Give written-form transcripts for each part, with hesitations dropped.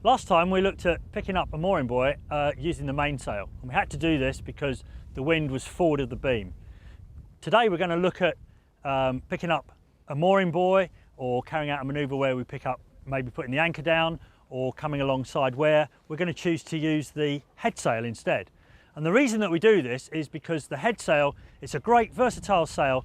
Last time we looked at picking up a mooring buoy using the mainsail, and we had to do this because the wind was forward of the beam. Today we're going to look at picking up a mooring buoy, or carrying out a manoeuvre where we pick up, maybe putting the anchor down or coming alongside, where we're going to choose to use the headsail instead. And the reason that we do this is because the headsail, it's a great versatile sail.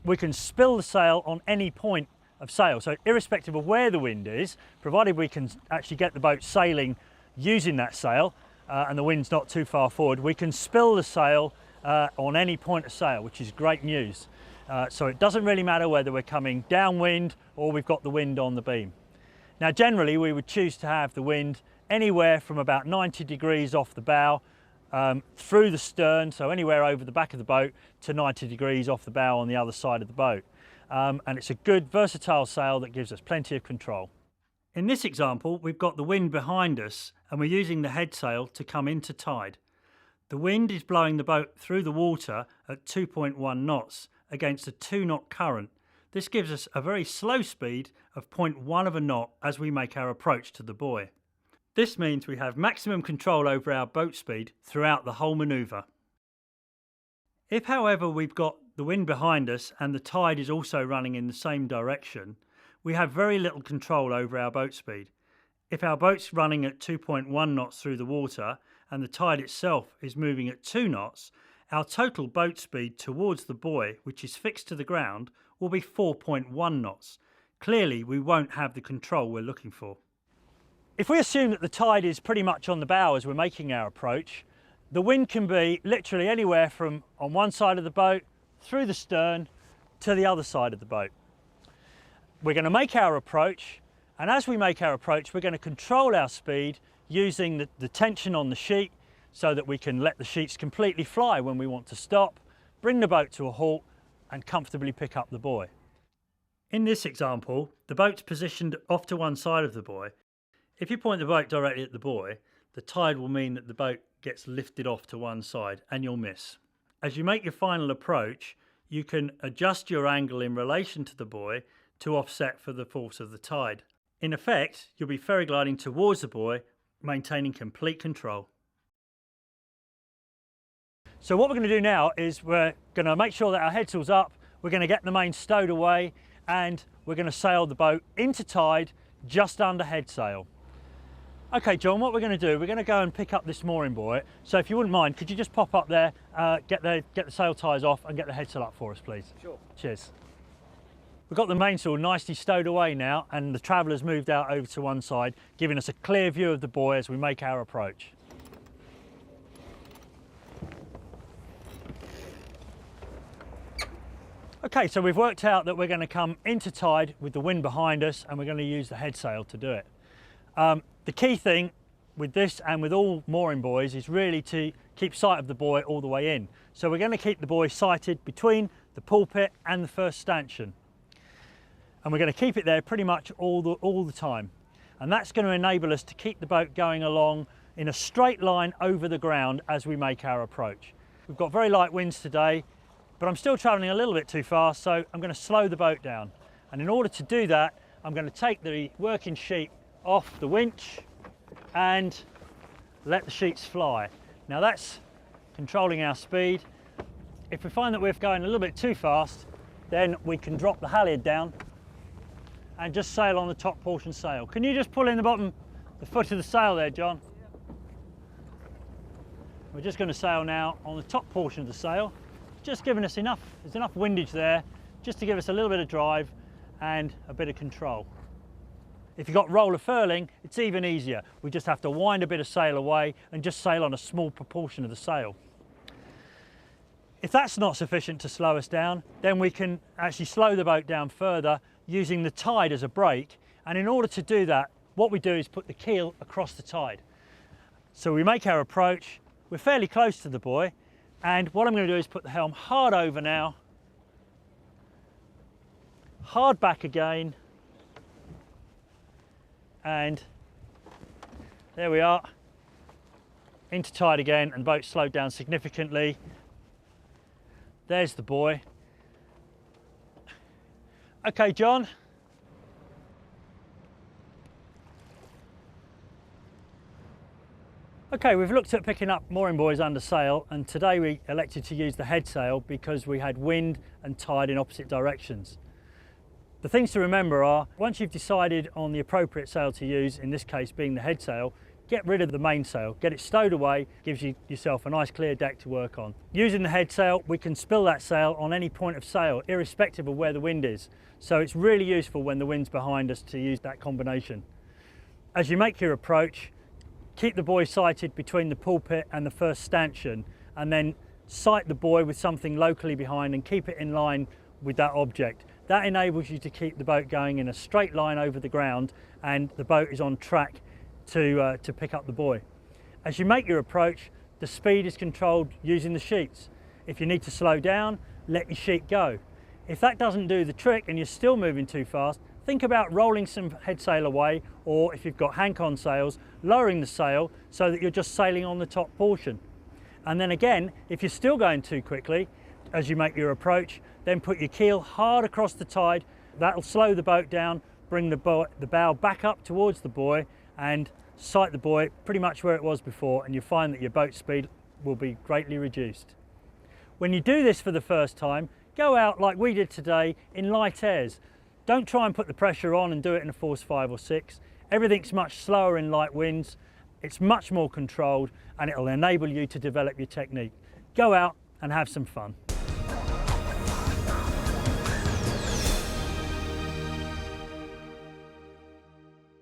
We can spill the sail on any point of sail, so irrespective of where the wind is, provided we can actually get the boat sailing using that sail and the wind's not too far forward, we can spill the sail on any point of sail, which is great news. So it doesn't really matter whether we're coming downwind or we've got the wind on the beam. Now generally we would choose to have the wind anywhere from about 90 degrees off the bow through the stern, so anywhere over the back of the boat, to 90 degrees off the bow on the other side of the boat. And it's a good versatile sail that gives us plenty of control. In this example, we've got the wind behind us and we're using the headsail to come into tide. The wind is blowing the boat through the water at 2.1 knots against a 2-knot current. This gives us a very slow speed of 0.1 of a knot as we make our approach to the buoy. This means we have maximum control over our boat speed throughout the whole manoeuvre. If, however, we've got the wind behind us and the tide is also running in the same direction, we have very little control over our boat speed. If our boat's running at 2.1 knots through the water and the tide itself is moving at 2 knots, our total boat speed towards the buoy, which is fixed to the ground, will be 4.1 knots. Clearly, we won't have the control we're looking for. If we assume that the tide is pretty much on the bow as we're making our approach, the wind can be literally anywhere from on one side of the boat, through the stern, to the other side of the boat. We're going to make our approach, and as we make our approach, we're going to control our speed using the tension on the sheet, so that we can let the sheets completely fly when we want to stop, bring the boat to a halt, and comfortably pick up the buoy. In this example, the boat's positioned off to one side of the buoy. If you point the boat directly at the buoy, the tide will mean that the boat gets lifted off to one side and you'll miss. As you make your final approach, you can adjust your angle in relation to the buoy to offset for the force of the tide. In effect, you'll be ferry gliding towards the buoy, maintaining complete control. So what we're going to do now is we're going to make sure that our headsail's up, we're going to get the main stowed away, and we're going to sail the boat into tide just under headsail. Okay, John, what we're going to do, we're going to go and pick up this mooring buoy. So if you wouldn't mind, could you just pop up there, get the sail ties off and get the headsail up for us, please? Sure. Cheers. We've got the mainsail nicely stowed away now, and the traveller's moved out over to one side, giving us a clear view of the buoy as we make our approach. Okay, so we've worked out that we're going to come into tide with the wind behind us, and we're going to use the headsail to do it. The key thing with this and with all mooring buoys is really to keep sight of the buoy all the way in. So we're going to keep the buoy sighted between the pulpit and the first stanchion. And we're going to keep it there pretty much all the time. And that's going to enable us to keep the boat going along in a straight line over the ground as we make our approach. We've got very light winds today, but I'm still travelling a little bit too fast, so I'm going to slow the boat down. And in order to do that, I'm going to take the working sheet off the winch and let the sheets fly. Now that's controlling our speed. If we find that we're going a little bit too fast, then we can drop the halyard down and just sail on the top portion sail. Can you just pull in the foot of the sail there, John? We're just going to sail now on the top portion of the sail, just giving us there's enough windage there just to give us a little bit of drive and a bit of control. If you've got roller furling, it's even easier. We just have to wind a bit of sail away and just sail on a small proportion of the sail. If that's not sufficient to slow us down, then we can actually slow the boat down further using the tide as a brake. And in order to do that, what we do is put the keel across the tide. So we make our approach, we're fairly close to the buoy, and what I'm going to do is put the helm hard over now, hard back again, and there we are, into tide again, and the boat slowed down significantly. There's the buoy. Okay, John. Okay, we've looked at picking up mooring buoys under sail, and today we elected to use the head sail because we had wind and tide in opposite directions. The things to remember are, once you've decided on the appropriate sail to use, in this case being the head sail, get rid of the mainsail, get it stowed away, gives yourself a nice clear deck to work on. Using the head sail, we can spill that sail on any point of sail, irrespective of where the wind is. So it's really useful when the wind's behind us to use that combination. As you make your approach, keep the buoy sighted between the pulpit and the first stanchion, and then sight the buoy with something locally behind and keep it in line with that object. That enables you to keep the boat going in a straight line over the ground, and the boat is on track to pick up the buoy. As you make your approach, the speed is controlled using the sheets. If you need to slow down, let your sheet go. If that doesn't do the trick and you're still moving too fast, think about rolling some head sail away, or if you've got hank-on sails, lowering the sail so that you're just sailing on the top portion. And then again, if you're still going too quickly, as you make your approach, then put your keel hard across the tide. That'll slow the boat down, bring the bow back up towards the buoy, and sight the buoy pretty much where it was before, and you'll find that your boat speed will be greatly reduced. When you do this for the first time, go out like we did today in light airs. Don't try and put the pressure on and do it in a force 5 or 6. Everything's much slower in light winds. It's much more controlled, and it'll enable you to develop your technique. Go out and have some fun.